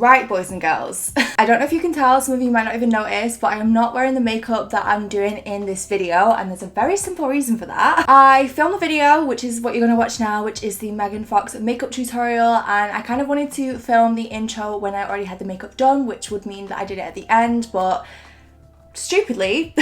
Right, boys and girls, I don't know if you can tell, some of you might not even notice, but I am not wearing the makeup that I'm doing in this video, and there's a very simple reason for that. I filmed a video, which is what you're going to watch now, which is the Megan Fox makeup tutorial, and I kind of wanted to film the intro when I already had the makeup done, which would mean that I did it at the end, but stupidly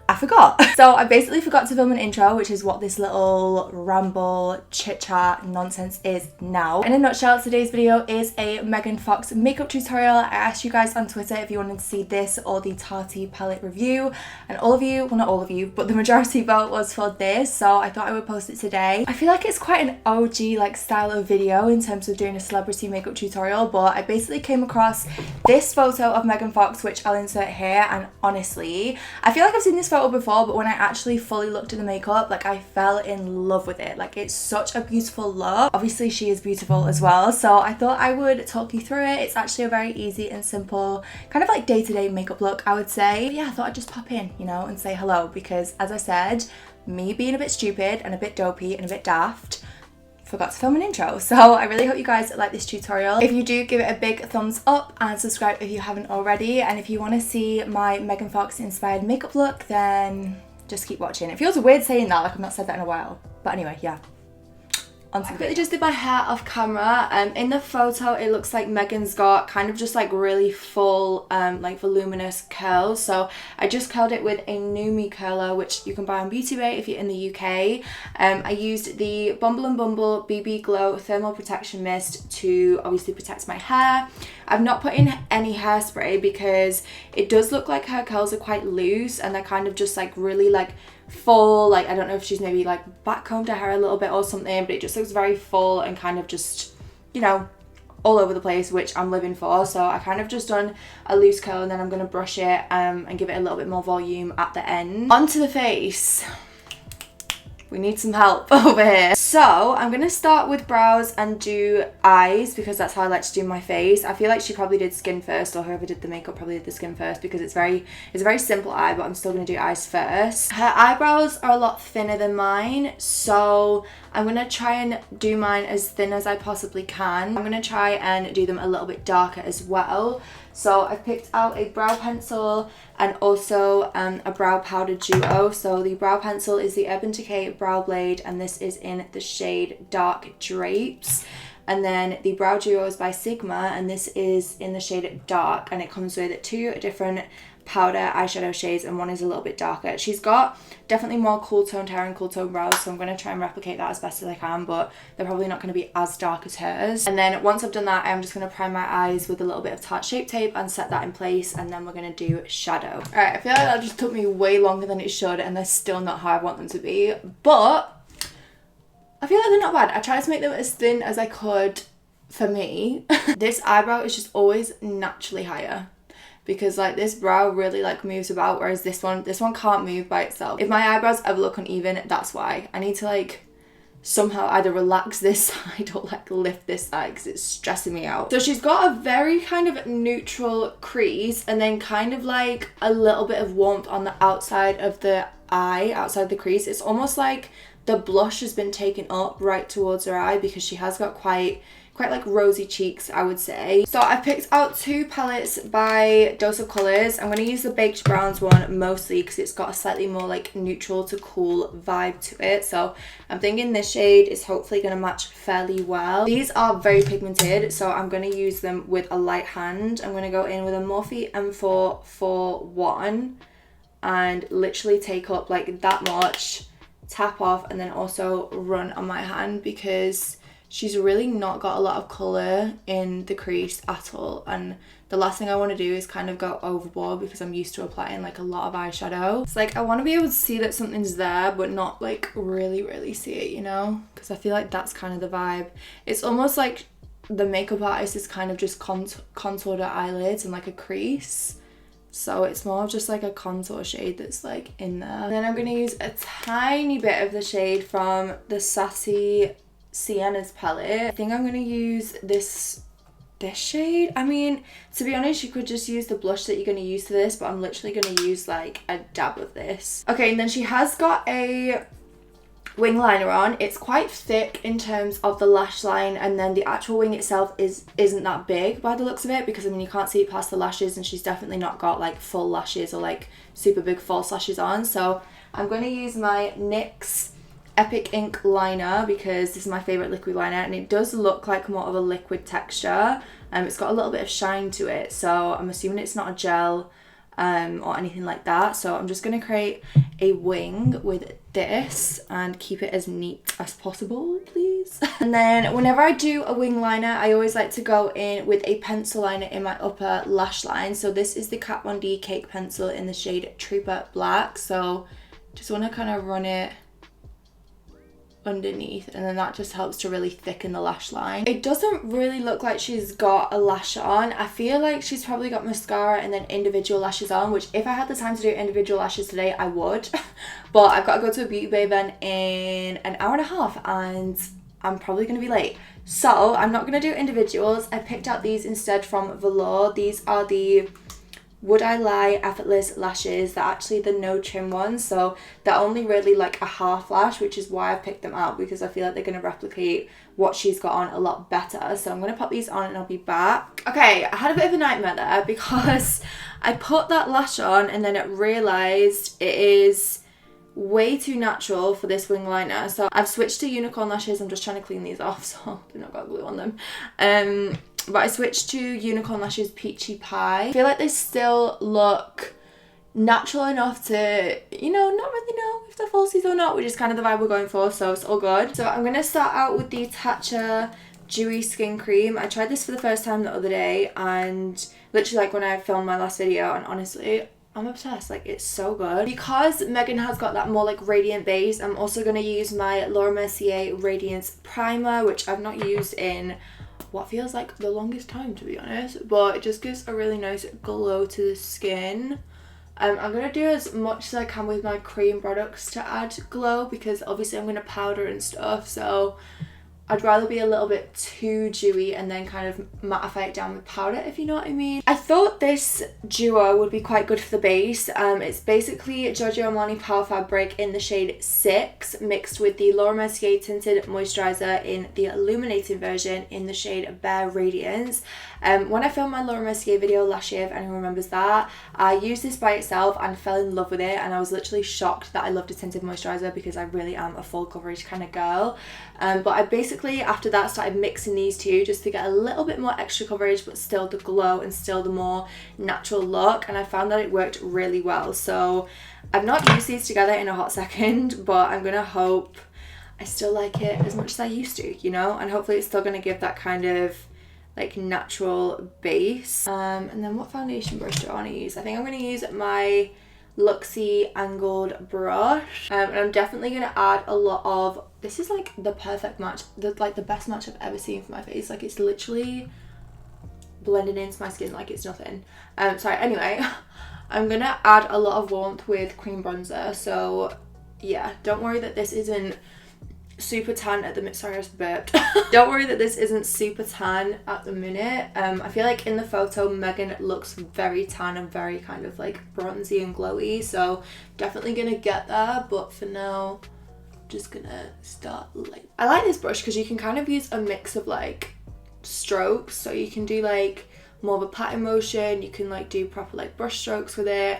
I forgot. So I basically forgot to film an intro, which is what this little ramble chit chat nonsense is now. In a nutshell, today's video is a Megan Fox makeup tutorial. I asked you guys on Twitter if you wanted to see this or the Tarte palette review, and all of you, well not all of you, but the majority vote was for this, so I thought I would post it today. I feel like it's quite an OG like style of video in terms of doing a celebrity makeup tutorial, but I basically came across this photo of Megan Fox, which I'll insert here, and honestly, I feel like I've seen this photo before, but when I actually fully looked at the makeup, like I fell in love with it. Like it's such a beautiful look. Obviously she is beautiful as well, so I thought I would talk you through it. It's actually a very easy and simple kind of like day-to-day makeup look, I would say. But yeah, I thought I'd just pop in, you know, and say hello, because as I said, me being a bit stupid and a bit dopey and a bit daft, forgot to film an intro. So I really hope you guys like this tutorial. If you do, give it a big thumbs up and subscribe if you haven't already, and if you want to see my Megan Fox inspired makeup look, then just keep watching. It feels weird saying that, like I've not said that in a while, but anyway, yeah. I quickly just did my hair off camera. In the photo it looks like Megan's got kind of just like really full like voluminous curls, so I just curled it with a Numi curler, which you can buy on Beauty Bay if you're in the UK. I used the Bumble and Bumble BB Glow Thermal Protection Mist to obviously protect my hair. I've not put in any hairspray because it does look like her curls are quite loose and they're kind of just like really like full. Like I don't know if she's maybe like backcombed her hair a little bit or something, but it just looks very full and kind of just, you know, all over the place, which I'm living for. So I kind of just done a loose curl and then I'm going to brush it and give it a little bit more volume at the end. Onto the face. We need some help over here. So I'm going to start with brows and do eyes because that's how I like to do my face. I feel like she probably did skin first, or whoever did the makeup probably did the skin first, because it's a very simple eye, but I'm still going to do eyes first. Her eyebrows are a lot thinner than mine, so I'm going to try and do mine as thin as I possibly can. I'm going to try and do them a little bit darker as well. So I've picked out a brow pencil and also a brow powder duo. So the brow pencil is the Urban Decay Brow Blade, and this is in the shade Dark Drapes. And then the brow duo is by Sigma, and this is in the shade Dark, and it comes with two different powder eyeshadow shades, and one is a little bit darker. She's got definitely more cool toned hair and cool toned brows, so I'm going to try and replicate that as best as I can, but they're probably not going to be as dark as hers. And then once I've done that, I'm just going to prime my eyes with a little bit of Tarte Shape Tape and set that in place, and then we're going to do shadow. Alright, I feel like that just took me way longer than it should, and they're still not how I want them to be, but I feel like they're not bad. I tried to make them as thin as I could for me. This eyebrow is just always naturally higher, because like this brow really like moves about, whereas this one can't move by itself. If my eyebrows ever look uneven, that's why. I need to like somehow either relax this side or like lift this side because it's stressing me out. So she's got a very kind of neutral crease and then kind of like a little bit of warmth on the outside of the eye, outside the crease. It's almost like the blush has been taken up right towards her eye because she has got quite like rosy cheeks, I would say. So I picked out two palettes by Dose of Colours. I'm going to use the Baked Browns one mostly because it's got a slightly more like neutral to cool vibe to it. So I'm thinking this shade is hopefully going to match fairly well. These are very pigmented, so I'm going to use them with a light hand. I'm going to go in with a Morphe M441 and literally take up like that much, tap off, and then also run on my hand because she's really not got a lot of colour in the crease at all, and the last thing I want to do is kind of go overboard because I'm used to applying like a lot of eyeshadow. It's like I want to be able to see that something's there but not like really see it, you know, because I feel like that's kind of the vibe. It's almost like the makeup artist is kind of just contoured her eyelids and like a crease, so it's more of just like a contour shade that's like in there. And then I'm going to use a tiny bit of the shade from the Sassy Sienna's palette. I think I'm going to use this shade. I mean, to be honest, you could just use the blush that you're going to use for this, but I'm literally going to use like a dab of this. Okay, and then she has got a wing liner on. It's quite thick in terms of the lash line, and then the actual wing itself isn't that big by the looks of it, because I mean you can't see it past the lashes, and she's definitely not got like full lashes or like super big false lashes on. So I'm going to use my NYX Epic Ink liner because this is my favourite liquid liner, and it does look like more of a liquid texture. It's got a little bit of shine to it, so I'm assuming it's not a gel or anything like that. So I'm just going to create a wing with this and keep it as neat as possible, please. And then whenever I do a wing liner, I always like to go in with a pencil liner in my upper lash line. So this is the Kat Von D Cake Pencil in the shade Trooper Black. So just want to kind of run it underneath, and then that just helps to really thicken the lash line. It doesn't really look like she's got a lash on. I feel like she's probably got mascara and then individual lashes on, which if I had the time to do individual lashes today I would, but I've got to go to a beauty bay event in an hour and a half and I'm probably going to be late, so I'm not going to do individuals. I picked out these instead from Velour. These are the Would I Lie Effortless Lashes. They're actually the no trim ones, so they're only really like a half lash, which is why I picked them out, because I feel like they're going to replicate what she's got on a lot better. So I'm going to pop these on and I'll be back. Okay, I had a bit of a nightmare there because I put that lash on and then I realised it is way too natural for this wing liner. So I've switched to unicorn lashes. I'm just trying to clean these off so they've not got glue on them. But I switched to Unicorn Lashes Peachy Pie. I feel like they still look natural enough to, you know, not really know if they're falsies or not, which is kind of the vibe we're going for, so it's all good. So I'm going to start out with the Tatcha Dewy Skin Cream. I tried this for the first time the other day, and literally like when I filmed my last video, and honestly, I'm obsessed. Like, it's so good. Because Megan has got that more like radiant base, I'm also going to use my Laura Mercier Radiance Primer, which I've not used in what feels like the longest time, to be honest, but it just gives a really nice glow to the skin. I'm going to do as much as I can with my cream products to add glow, because obviously I'm going to powder and stuff, so I'd rather be a little bit too dewy and then kind of mattify it down with powder, if you know what I mean. I thought this duo would be quite good for the base. It's basically Giorgio Armani Power Fabric in the shade 6 mixed with the Laura Mercier Tinted Moisturiser in the illuminating version in the shade Bare Radiance. When I filmed my Laura Mercier video last year, if anyone remembers that, I used this by itself and fell in love with it, and I was literally shocked that I loved a tinted moisturiser because I really am a full coverage kind of girl. But I basically after that started mixing these two just to get a little bit more extra coverage but still the glow and still the more natural look, and I found that it worked really well. So I've not used these together in a hot second, but I'm gonna hope I still like it as much as I used to, you know, and hopefully it's still gonna give that kind of like natural base. And then what foundation brush do I want to use? I think I'm going to use my Luxie angled brush, and I'm definitely going to add a lot of, this is like the perfect match, the best match I've ever seen for my face. Like, it's literally blending into my skin like it's nothing. Sorry, anyway, I'm going to add a lot of warmth with cream bronzer. So yeah, don't worry that this isn't super tan at the minute. Sorry, I just burped. Don't worry that this isn't super tan at the minute. I feel like in the photo Megan looks very tan and very kind of like bronzy and glowy, so definitely gonna get there, but for now just gonna start like, I like this brush because you can kind of use a mix of like strokes, so you can do like more of a patting motion, you can like do proper like brush strokes with it.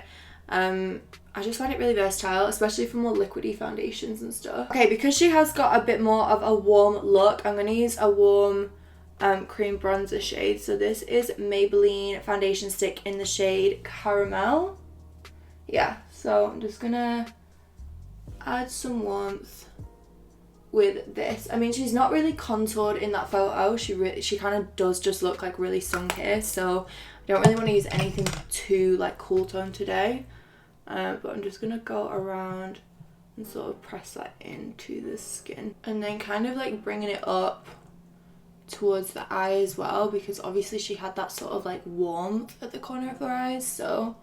I just find it really versatile, especially for more liquidy foundations and stuff. Okay, because she has got a bit more of a warm look, I'm going to use a warm cream bronzer shade. So this is Maybelline foundation stick in the shade Caramel. Yeah, so I'm just going to add some warmth with this. I mean, she's not really contoured in that photo. She kind of does just look like really sun-kissed, so I don't really want to use anything too like cool tone today. But I'm just going to go around and sort of press that into the skin. And then kind of like bringing it up towards the eye as well, because obviously she had that sort of like warmth at the corner of her eyes. So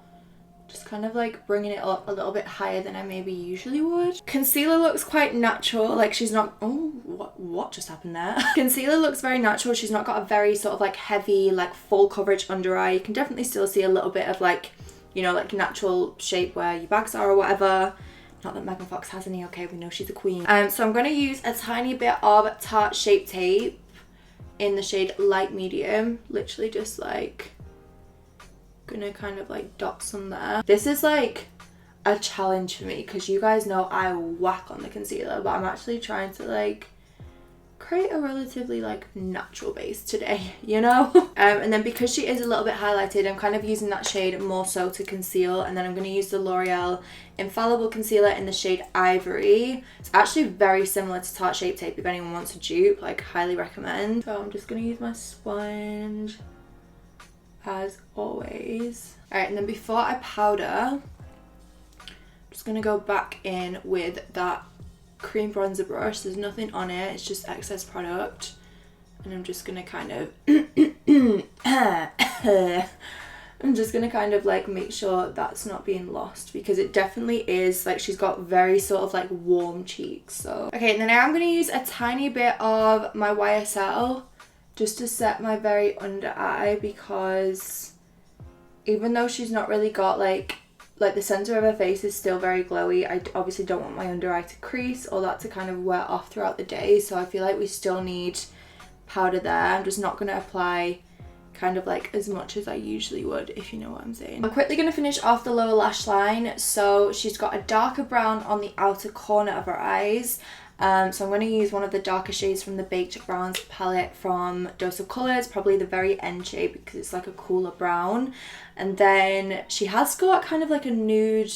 just kind of like bringing it up a little bit higher than I maybe usually would. Concealer looks quite natural. Like, she's not, oh, what just happened there? Concealer looks very natural. She's not got a very sort of like heavy, like full coverage under eye. You can definitely still see a little bit of like, you know, like natural shape where your bags are or whatever. Not that Megan Fox has any, okay, we know she's a queen. So I'm going to use a tiny bit of Tarte Shape Tape in the shade Light Medium. Literally just like, gonna kind of like dot some there. This is like a challenge for me because you guys know I whack on the concealer, but I'm actually trying to like create a relatively like natural base today, you know. And then because she is a little bit highlighted, I'm kind of using that shade more so to conceal, and then I'm going to use the L'Oreal Infallible Concealer in the shade Ivory. It's actually very similar to Tarte Shape Tape if anyone wants a dupe, like highly recommend. So I'm just going to use my sponge as always. Alright, and then before I powder, I'm just going to go back in with that cream bronzer brush. There's nothing on it, it's just excess product, and I'm just gonna kind of I'm just gonna kind of like make sure that's not being lost, because it definitely is. Like, she's got very sort of like warm cheeks. So okay, and then I'm gonna use a tiny bit of my YSL just to set my very under eye, because even though she's not really got like the center of her face is still very glowy, I obviously don't want my under eye to crease or that to kind of wear off throughout the day. So I feel like we still need powder there. I'm just not going to apply kind of like as much as I usually would, if you know what I'm saying. I'm quickly going to finish off the lower lash line. So she's got a darker brown on the outer corner of her eyes. So I'm going to use one of the darker shades from the Baked Browns palette from Dose of Colours, probably the very end shade because it's like a cooler brown. And then she has got kind of like a nude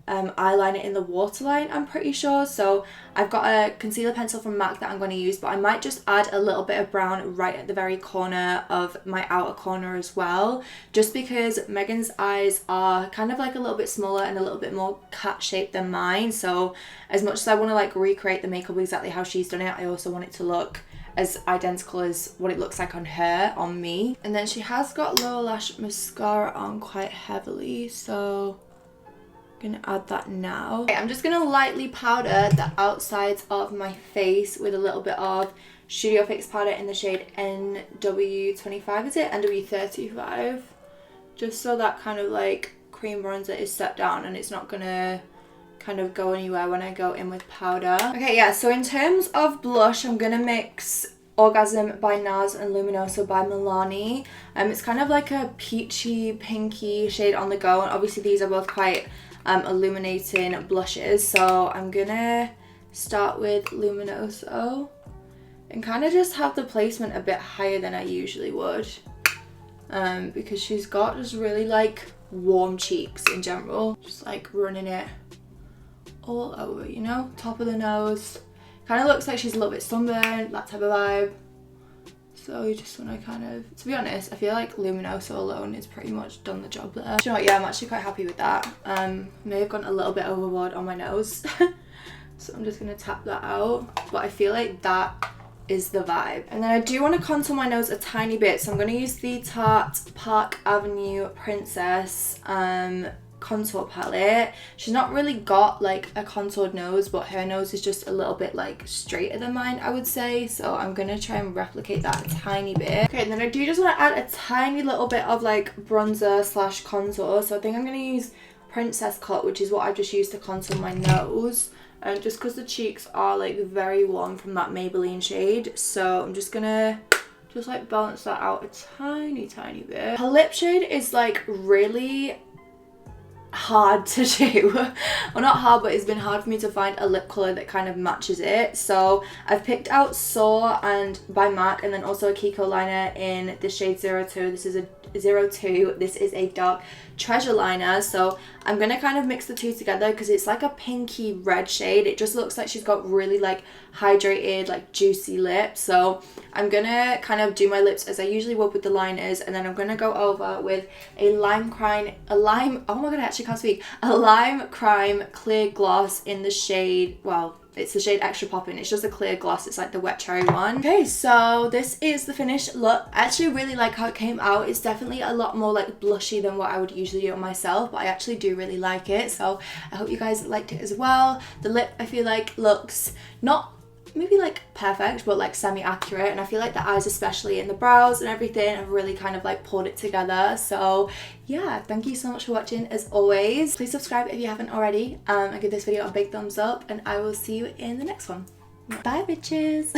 eyeliner in the waterline, I'm pretty sure. So I've got a concealer pencil from MAC that I'm going to use, but I might just add a little bit of brown right at the very corner of my outer corner as well, just because Megan's eyes are kind of like a little bit smaller and a little bit more cat shaped than mine. So as much as I want to like recreate the makeup exactly how she's done it, I also want it to look as identical as what it looks like on her, on me. And then she has got lower lash mascara on quite heavily, so I'm gonna add that now. Okay, I'm just gonna lightly powder the outsides of my face with a little bit of Studio Fix powder in the shade NW25, is it? NW35. Just so that kind of like cream bronzer is set down and it's not gonna kind of go anywhere when I go in with powder. Okay, yeah, so in terms of blush, I'm gonna mix Orgasm by NARS and Luminoso by Milani. It's kind of like a peachy, pinky shade on the go, and obviously these are both quite illuminating blushes. So I'm gonna start with Luminoso and kind of just have the placement a bit higher than I usually would, because she's got just really like warm cheeks in general. Just like running it all over, you know, top of the nose. Kind of looks like she's a little bit sunburned, that type of vibe. So you just want to kind of, to be honest, I feel like Luminoso alone is pretty much done the job there. Do you know what? Yeah, I'm actually quite happy with that. May have gone a little bit overboard on my nose. So I'm just going to tap that out. But I feel like that is the vibe. And then I do want to contour my nose a tiny bit. So I'm going to use the Tarte Park Avenue Princess contour palette. She's not really got like a contoured nose, but her nose is just a little bit like straighter than mine, I would say. So I'm gonna try and replicate that a tiny bit. Okay, and then I do just want to add a tiny little bit of like bronzer slash contour. So I think I'm gonna use Princess Cut, which is what I've just used to contour my nose, and just because the cheeks are like very warm from that Maybelline shade. So I'm just gonna just like balance that out a tiny bit. Her lip shade is like really hard to do. Well, not hard, but it's been hard for me to find a lip colour that kind of matches it. So I've picked out Soar and by MAC, and then also a Kiko liner in the shade 02. This is a 02. This is a dark treasure liner. So I'm gonna kind of mix the two together because it's like a pinky red shade. It just looks like she's got really like hydrated, like juicy lips. So I'm gonna kind of do my lips as I usually would with the liners, and then I'm gonna go over with a lime crime clear gloss in the shade, well, it's the shade Extra Poppin'. It's just a clear gloss. It's like the wet cherry one. Okay, so this is the finished look. I actually really like how it came out. It's definitely a lot more like blushy than what I would usually do on myself, but I actually do really like it. So I hope you guys liked it as well. The lip, I feel like, looks not maybe like perfect, but like semi-accurate, and I feel like the eyes, especially in the brows and everything, have really kind of like pulled it together. So yeah, thank you so much for watching. As always, please subscribe if you haven't already, and give this video a big thumbs up, and I will see you in the next one. Bye bitches.